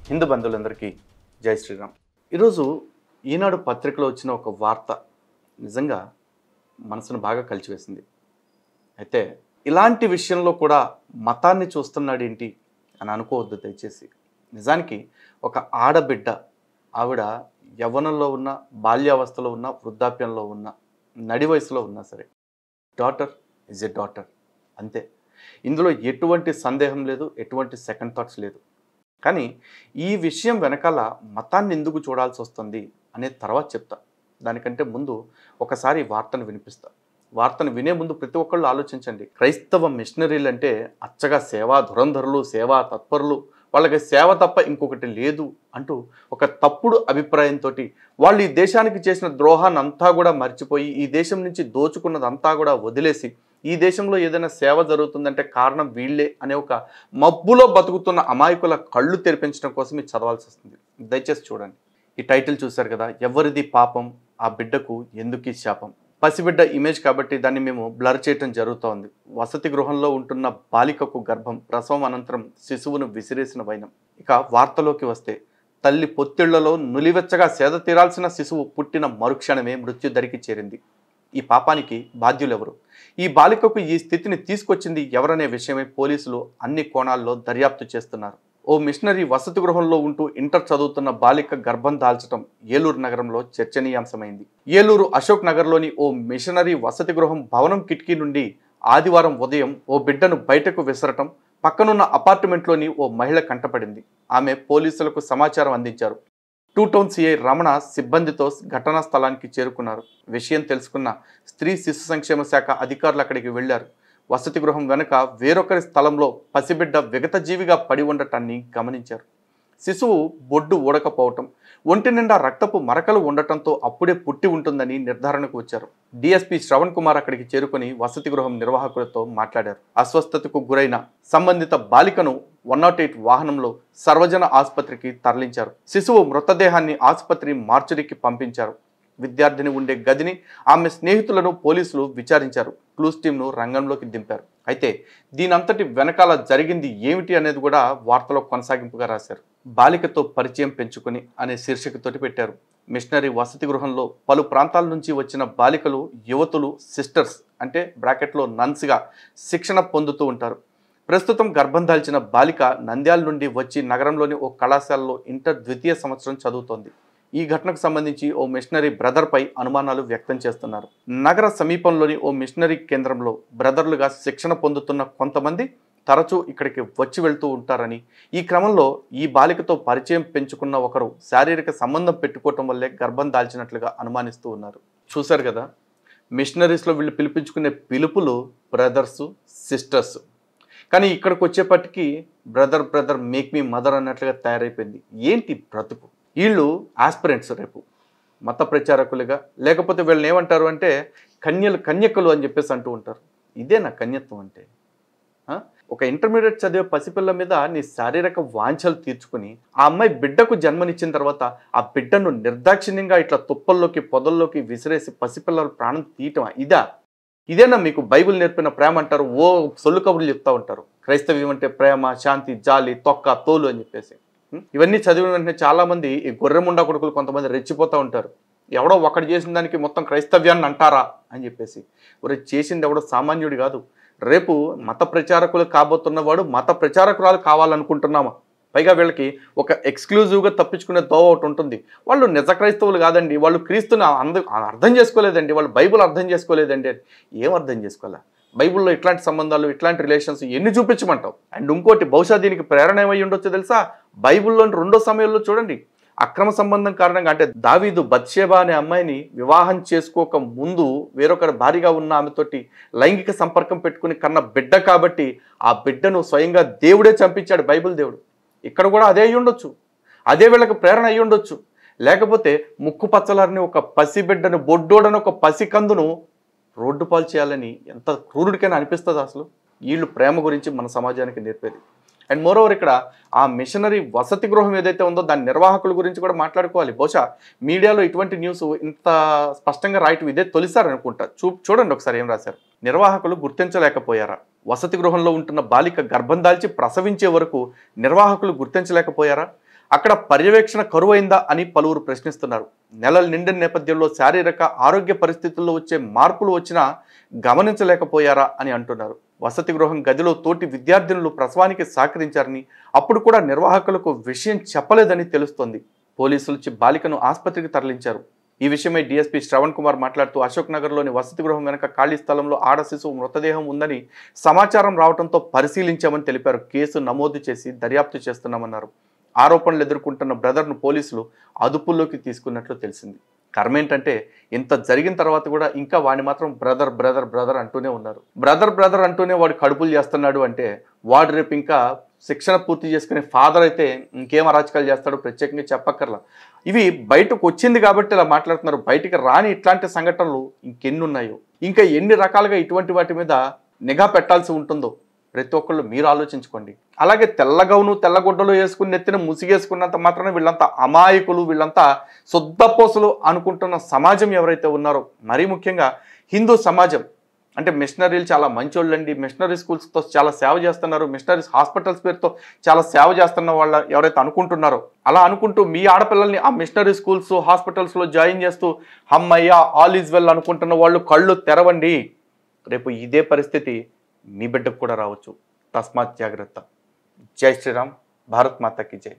హిందూ బంధువులందరికీ జై శ్రీరామ్. ఈరోజు ఈనాడు పత్రికలో వచ్చిన ఒక వార్త నిజంగా మనసును బాగా కలిచివేసింది. అయితే ఇలాంటి విషయంలో కూడా మతాన్ని చూస్తున్నాడు ఏంటి అని అనుకోవద్దు దయచేసి. నిజానికి ఒక ఆడబిడ్డ, ఆవిడ యవ్వనంలో ఉన్న, బాల్యావస్థలో ఉన్న, వృద్ధాప్యంలో ఉన్న, నడి వయసులో ఉన్నా సరే, డాటర్ ఈజ్ ఎ డాటర్ అంతే. ఇందులో ఎటువంటి సందేహం లేదు, ఎటువంటి సెకండ్ థాట్స్ లేదు. కానీ ఈ విషయం వెనకాల మతాన్ని ఎందుకు చూడాల్సి వస్తుంది అనే తర్వాత చెప్తా. దానికంటే ముందు ఒకసారి వార్తను వినిపిస్తా. వార్తను వినే ముందు ప్రతి ఒక్కళ్ళు ఆలోచించండి. క్రైస్తవ మిషనరీలు అంటే అచ్చగా సేవా ధురంధరులు, సేవా తత్పరులు, వాళ్ళకి సేవ తప్ప ఇంకొకటి లేదు అంటూ ఒక తప్పుడు అభిప్రాయంతో వాళ్ళు ఈ దేశానికి చేసిన ద్రోహాన్ని అంతా కూడా మర్చిపోయి, ఈ దేశం నుంచి దోచుకున్నదంతా కూడా వదిలేసి, ఈ దేశంలో ఏదైనా సేవ జరుగుతుందంటే కారణం వీళ్ళే అనే ఒక మబ్బులో బతుకుతున్న అమాయకుల కళ్ళు తెరిపించడం కోసం ఇది చదవాల్సి వస్తుంది. దయచేసి చూడండి. ఈ టైటిల్ చూశారు కదా, ఎవరిది పాపం, ఆ బిడ్డకు ఎందుకీ శాపం. పసిబిడ్డ ఇమేజ్ కాబట్టి దాన్ని మేము బ్లర్ చేయటం జరుగుతోంది. వసతి గృహంలో ఉంటున్న బాలికకు గర్భం, ప్రసవం అనంతరం శిశువును విసిరేసిన వైనం. ఇక వార్తలోకి వస్తే, తల్లి పొత్తిళ్లలో నులివెచ్చగా సేద తీరాల్సిన శిశువు పుట్టిన మరుక్షణమే మృత్యుదరికి చేరింది. ఈ పాపానికి బాధ్యులెవరు? ఈ బాలికకు ఈ స్థితిని తీసుకొచ్చింది ఎవరనే విషయమై పోలీసులు అన్ని కోణాల్లో దర్యాప్తు చేస్తున్నారు. ఓ మిషనరీ వసతి గృహంలో ఉంటూ ఇంటర్ చదువుతున్న బాలిక గర్భం దాల్చడం ఏలూరు నగరంలో చర్చనీయాంశమైంది. ఏలూరు అశోక్ నగర్లోని ఓ మిషనరీ వసతి గృహం భవనం కిటికీ నుండి ఆదివారం ఉదయం ఓ బిడ్డను బయటకు విసరటం పక్కనున్న అపార్ట్మెంట్లోని ఓ మహిళ కంటపడింది. ఆమె పోలీసులకు సమాచారం అందించారు. 2 టౌన్ సిఐ రమణ సిబ్బందితో ఘటనా స్థలానికి చేరుకున్నారు. విషయం తెలుసుకున్న స్త్రీ శిశు సంక్షేమ శాఖ అధికారులు అక్కడికి వెళ్లారు. వసతి గృహం వెనుక వేరొకరి స్థలంలో పసిబిడ్డ విగతజీవిగా పడి ఉండటాన్ని గమనించారు. శిశువు బొడ్డు ఊడకపోవటం, ఒంటి నిండా రక్తపు మరకలు ఉండటంతో అప్పుడే పుట్టి ఉంటుందని నిర్ధారణకు వచ్చారు. డిఎస్పీ శ్రవణ్ కుమార్ అక్కడికి చేరుకుని వసతి గృహం నిర్వాహకులతో మాట్లాడారు. అస్వస్థతకు గురైన సంబంధిత బాలికను 108 వాహనంలో సర్వజన ఆసుపత్రికి తరలించారు. శిశువు మృతదేహాన్ని ఆసుపత్రి మార్చురీకి పంపించారు. విద్యార్థిని ఉండే గదిని, ఆమె స్నేహితులను పోలీసులు విచారించారు. క్లూస్ టీంను రంగంలోకి దింపారు. అయితే దీనంతటి వెనకాల జరిగింది ఏమిటి అనేది కూడా వార్తలో కొనసాగింపుగా రాశారు. బాలికతో పరిచయం పెంచుకుని అనే శీర్షికతోటి పెట్టారు. మిషనరీ వసతి గృహంలో పలు ప్రాంతాల నుంచి వచ్చిన బాలికలు, యువతులు, సిస్టర్స్ అంటే బ్రాకెట్లో నన్స్గా శిక్షణ పొందుతూ ఉంటారు. ప్రస్తుతం గర్భం దాల్చిన బాలిక నంద్యాల నుండి వచ్చి నగరంలోని ఓ కళాశాలలో ఇంటర్ ద్వితీయ సంవత్సరం చదువుతోంది. ఈ ఘటనకు సంబంధించి ఓ మిషనరీ బ్రదర్పై అనుమానాలు వ్యక్తం చేస్తున్నారు. నగర సమీపంలోని ఓ మిషనరీ కేంద్రంలో బ్రదర్లుగా శిక్షణ పొందుతున్న కొంతమంది తరచూ ఇక్కడికి వచ్చి వెళ్తూ ఉంటారని, ఈ క్రమంలో ఈ బాలికతో పరిచయం పెంచుకున్న ఒకరు శారీరక సంబంధం పెట్టుకోవటం వల్లే గర్భం దాల్చినట్లుగా అనుమానిస్తూ ఉన్నారు. చూశారు కదా, మిషనరీస్లో వీళ్ళు పిలిపించుకునే పిలుపులు బ్రదర్స్, సిస్టర్స్. కానీ ఇక్కడికి వచ్చేపటికి బ్రదర్ మేక్ మీ మదర్ అన్నట్లుగా తయారైపోయింది. ఏంటి బ్రతుకు? వీళ్ళు ఆస్పిరెంట్స్, రేపు మత ప్రచారకులుగా, లేకపోతే వీళ్ళని ఏమంటారు అంటే కన్యకలు అని చెప్పేసి అంటూ ఉంటారు. ఇదే నా కన్యత్వం అంటే? ఒక ఇంటర్మీడియట్ చదివే పసిపిల్ల మీద నీ శారీరక వాంఛలు తీర్చుకుని ఆ అమ్మాయి బిడ్డకు జన్మనిచ్చిన తర్వాత ఆ బిడ్డను నిర్దాక్షిణ్యంగా ఇట్లా తుప్పల్లోకి, పొదల్లోకి విసిరేసి పసిపిల్లల ప్రాణం తీయటం ఇదేనా మీకు బైబిల్ నేర్పిన ప్రేమ అంటారు? ఓ సొల్లు కబుర్లు చెప్తా ఉంటారు. క్రైస్తవ్యం అంటే ప్రేమ, శాంతి, జాలి, తొక్క, తోలు అని చెప్పేసి. ఇవన్నీ చదివిన వెంటనే చాలామంది ఈ గొర్రెముండా కొడుకులు కొంతమంది రెచ్చిపోతూ ఉంటారు. ఎవడో ఒకటి చేసిన దానికి మొత్తం క్రైస్తవ్యాన్ని అంటారా అని చెప్పేసి. ఒరే, చేసింది ఎవడో సామాన్యుడు కాదు. రేపు మత ప్రచారకులు కాబోతున్నవాడు మత ప్రచారకురాలు కావాలనుకుంటున్నామా? పైగా వీళ్ళకి ఒక ఎక్స్క్లూజివ్గా తప్పించుకునే దోవ ఒకటి ఉంటుంది. వాళ్ళు నిజ క్రైస్తవులు కాదండి, వాళ్ళు క్రీస్తుని అర్థం చేసుకోలేదండి, వాళ్ళు బైబుల్ అర్థం చేసుకోలేదండి. ఏం అర్థం చేసుకోవాలా? బైబుల్లో ఇట్లాంటి సంబంధాలు, ఇట్లాంటి రిలేషన్స్ ఎన్ని చూపించమంటావు? అండ్ ఇంకోటి, బహుశా దీనికి ప్రేరణ ఏమై ఉండొచ్చో తెలుసా? బైబుల్లోని 2వ సమయంలో చూడండి, అక్రమ సంబంధం కారణంగా, అంటే దావీదు బత్షెబా అనే అమ్మాయిని వివాహం చేసుకోక ముందు వేరొకరి భార్యగా ఉన్న ఆమెతోటి లైంగిక సంపర్కం పెట్టుకుని కన్న బిడ్డ కాబట్టి ఆ బిడ్డను స్వయంగా దేవుడే చంపించాడు, బైబిల్ దేవుడు. ఇక్కడ కూడా అదే అయ్యి ఉండొచ్చు, అదే వీళ్ళకి ప్రేరణ అయ్యి ఉండొచ్చు. లేకపోతే ముక్కు పచ్చలారని ఒక పసిబిడ్డను, బొడ్డోడని ఒక పసికందును రోడ్డు పాలు చేయాలని ఎంత క్రూరుడికైనా అనిపిస్తుంది అసలు. వీళ్ళు ప్రేమ గురించి మన సమాజానికి నేర్పేది. అండ్ మోరోవర్ ఇక్కడ ఆ మిషనరీ వసతి గృహం ఏదైతే ఉందో దాని నిర్వాహకుల గురించి కూడా మాట్లాడుకోవాలి. బహుశా మీడియాలో ఇటువంటి న్యూస్ ఇంత స్పష్టంగా రాయటం ఇదే తొలిసారి అనుకుంటా. చూడండి ఒకసారి ఏం రాశారు. నిర్వాహకులు గుర్తించలేకపోయారా? వసతి గృహంలో ఉంటున్న బాలిక గర్భం దాల్చి ప్రసవించే వరకు నిర్వాహకులు గుర్తించలేకపోయారా? అక్కడ పర్యవేక్షణ కరువైందా అని పలువురు ప్రశ్నిస్తున్నారు. నెలలు నిండిన నేపథ్యంలో శారీరక ఆరోగ్య పరిస్థితుల్లో వచ్చే మార్పులు వచ్చినా గమనించలేకపోయారా అని అంటున్నారు. వసతి గృహం గదిలో తోటి విద్యార్థినులు ప్రసవానికి సహకరించారని, అప్పుడు కూడా నిర్వాహకులకు విషయం చెప్పలేదని తెలుస్తోంది. పోలీసులు బాలికను ఆసుపత్రికి తరలించారు. ఈ విషయమై డీఎస్పీ శ్రవణ్ కుమార్ మాట్లాడుతూ, అశోక్ నగర్లోని వసతి గృహం వెనక ఖాళీ స్థలంలో ఆడ శిశువు మృతదేహం ఉందని సమాచారం రావడంతో పరిశీలించామని తెలిపారు. కేసు నమోదు చేసి దర్యాప్తు చేస్తున్నామన్నారు. ఆరోపణలు ఎదుర్కొంటున్న బ్రదర్ను పోలీసులు అదుపులోకి తీసుకున్నట్లు తెలిసింది. కర్మేంటంటే ఇంత జరిగిన తర్వాత కూడా ఇంకా వాడిని మాత్రం బ్రదర్ బ్రదర్ బ్రదర్ అంటూనే ఉన్నారు. బ్రదర్ బ్రదర్ అంటూనే వాడు కడుపులు చేస్తున్నాడు అంటే వాడు రేపు ఇంకా శిక్షణ పూర్తి చేసుకునే ఫాదర్ అయితే ఇంకేం అరాచకాలు చేస్తాడో ప్రత్యేకంగా చెప్పక్కర్లా. ఇవి బయటకు వచ్చింది కాబట్టి ఇలా మాట్లాడుతున్నారు. బయటికి రాని ఇట్లాంటి సంఘటనలు ఇంకెన్ని ఉన్నాయో, ఇంకా ఎన్ని రకాలుగా ఇటువంటి వాటి మీద నిఘా పెట్టాల్సి ఉంటుందో ప్రతి ఒక్కళ్ళు మీరు ఆలోచించుకోండి. అలాగే తెల్లగౌను తెల్లగొడ్డలు వేసుకుని నెత్తిన ముసిగేసుకున్నంత మాత్రమే వీళ్ళంతా అమాయకులు, వీళ్ళంతా శుద్ధపోసలు అనుకుంటున్న సమాజం ఎవరైతే ఉన్నారో, మరీ ముఖ్యంగా హిందూ సమాజం అంటే మిషనరీలు చాలా మంచోళ్ళండి, మిషనరీ స్కూల్స్తో చాలా సేవ చేస్తున్నారు, మిషనరీస్ హాస్పిటల్స్ పేరుతో చాలా సేవ చేస్తున్న వాళ్ళ ఎవరైతే అనుకుంటున్నారో, అలా అనుకుంటూ మీ ఆడపిల్లల్ని ఆ మిషనరీ స్కూల్స్ హాస్పిటల్స్లో జాయిన్ చేస్తూ అమ్మయ్య ఆల్ ఈజ్ వెల్ అనుకుంటున్న వాళ్ళు కళ్ళు తెరవండి. రేపు ఇదే పరిస్థితి మీ బిడ్డకు కూడా రావచ్చు. తస్మాత్ జాగ్రత్త. జై శ్రీరామ్. భారత్ మాతాకి జై.